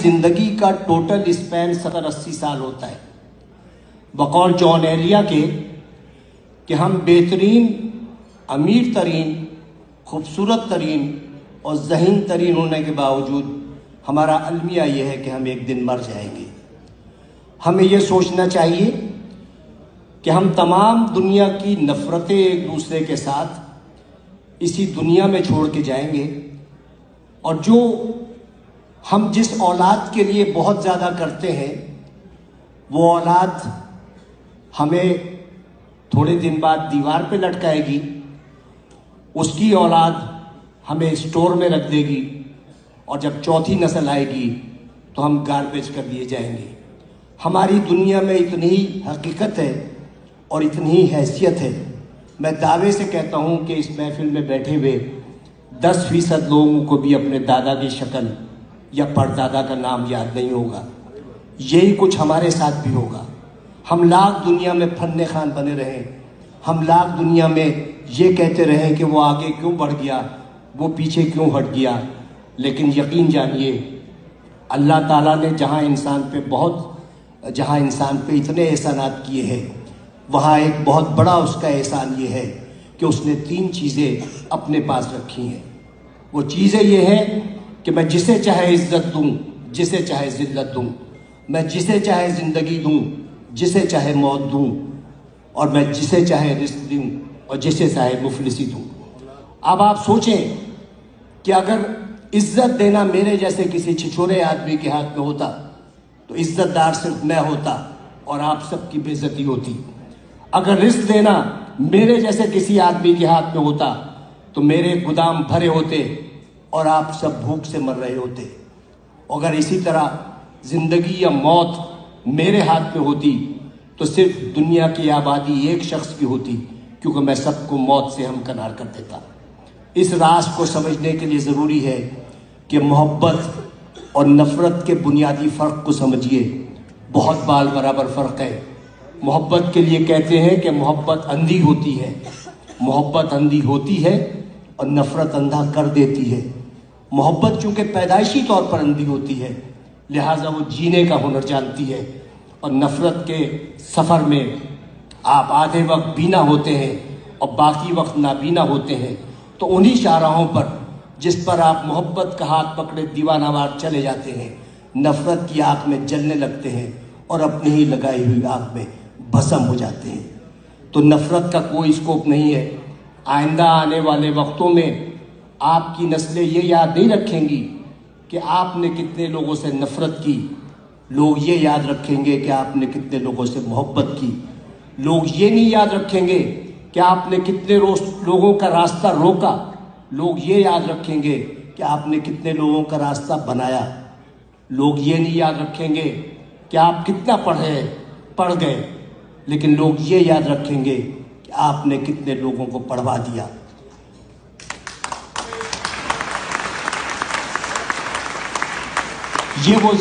زندگی کا total Spain 70-80 سال ہوتا ہے. بقول جان ایلیا کے کہ ہم بہترین، امیر ترین، خوبصورت ترین اور ذہین ترین ہونے کے باوجود ہمارا المیہ یہ ہے کہ ہم ایک دن مر جائیں گے. ہمیں یہ سوچنا چاہیے کہ ہم تمام دنیا کی نفرتیں ایک دوسرے کے ساتھ اسی دنیا میں چھوڑ کے جائیں گے، اور جو ہم جس اولاد کے لیے بہت زیادہ کرتے ہیں وہ اولاد ہمیں تھوڑے دن بعد دیوار پہ لٹکائے گی، اس کی اولاد ہمیں اسٹور میں رکھ دے گی، اور جب چوتھی نسل آئے گی تو ہم گاربیج کر دیے جائیں گے. ہماری دنیا میں اتنی ہی حقیقت ہے اور اتنی ہی حیثیت ہے. میں دعوے سے کہتا ہوں کہ اس محفل میں بیٹھے ہوئے 10% لوگوں کو بھی اپنے دادا کی شکل یا پردادا کا نام یاد نہیں ہوگا. یہی کچھ ہمارے ساتھ بھی ہوگا. ہم لاکھ دنیا میں فن خان بنے رہیں، ہم لاکھ دنیا میں یہ کہتے رہیں کہ وہ آگے کیوں بڑھ گیا، وہ پیچھے کیوں ہٹ گیا، لیکن یقین جانیے اللہ تعالیٰ نے جہاں انسان پہ اتنے احسانات کیے ہیں، وہاں ایک بہت بڑا اس کا احسان یہ ہے کہ اس نے 3 چیزیں اپنے پاس رکھی ہیں. وہ چیزیں یہ ہیں کہ میں جسے چاہے عزت دوں، جسے چاہے ذلت دوں، میں جسے چاہے زندگی دوں، جسے چاہے موت دوں، اور میں جسے چاہے رزق دوں اور جسے چاہے مفلسی دوں. اب آپ سوچیں کہ اگر عزت دینا میرے جیسے کسی چھچورے آدمی کے ہاتھ میں ہوتا تو عزت دار صرف میں ہوتا اور آپ سب کی بے عزتی ہوتی. اگر رزق دینا میرے جیسے کسی آدمی کے ہاتھ میں ہوتا تو میرے گودام بھرے ہوتے اور آپ سب بھوک سے مر رہے ہوتے. اگر اسی طرح زندگی یا موت میرے ہاتھ میں ہوتی تو صرف دنیا کی آبادی ایک شخص کی ہوتی، کیونکہ میں سب کو موت سے ہمکنار کر دیتا. اس راز کو سمجھنے کے لیے ضروری ہے کہ محبت اور نفرت کے بنیادی فرق کو سمجھیے. بہت بال برابر فرق ہے. محبت کے لیے کہتے ہیں کہ محبت اندھی ہوتی ہے، محبت اندھی ہوتی ہے اور نفرت اندھا کر دیتی ہے. محبت چونکہ پیدائشی طور پر اندھی ہوتی ہے، لہٰذا وہ جینے کا ہنر جانتی ہے، اور نفرت کے سفر میں آپ آدھے وقت بینا ہوتے ہیں اور باقی وقت نابینا ہوتے ہیں. تو انہی شاہراہوں پر جس پر آپ محبت کا ہاتھ پکڑے دیوانہ وار چلے جاتے ہیں، نفرت کی آگ میں جلنے لگتے ہیں اور اپنی ہی لگائی ہوئی آگ میں بھسم ہو جاتے ہیں. تو نفرت کا کوئی اسکوپ نہیں ہے. آئندہ آنے والے وقتوں میں آپ کی نسلیں یہ یاد نہیں رکھیں گی کہ آپ نے کتنے لوگوں سے نفرت کی، لوگ یہ یاد رکھیں گے کہ آپ نے کتنے لوگوں سے محبت کی. لوگ یہ نہیں یاد رکھیں گے کہ آپ نے کتنے لوگوں کا راستہ روکا، لوگ یہ یاد رکھیں گے کہ آپ نے کتنے لوگوں کا راستہ بنایا. لوگ یہ نہیں یاد رکھیں گے کہ آپ کتنا پڑھ گئے، لیکن لوگ یہ یاد رکھیں گے کہ آپ نے کتنے لوگوں کو پڑھوا دیا. یہ وہ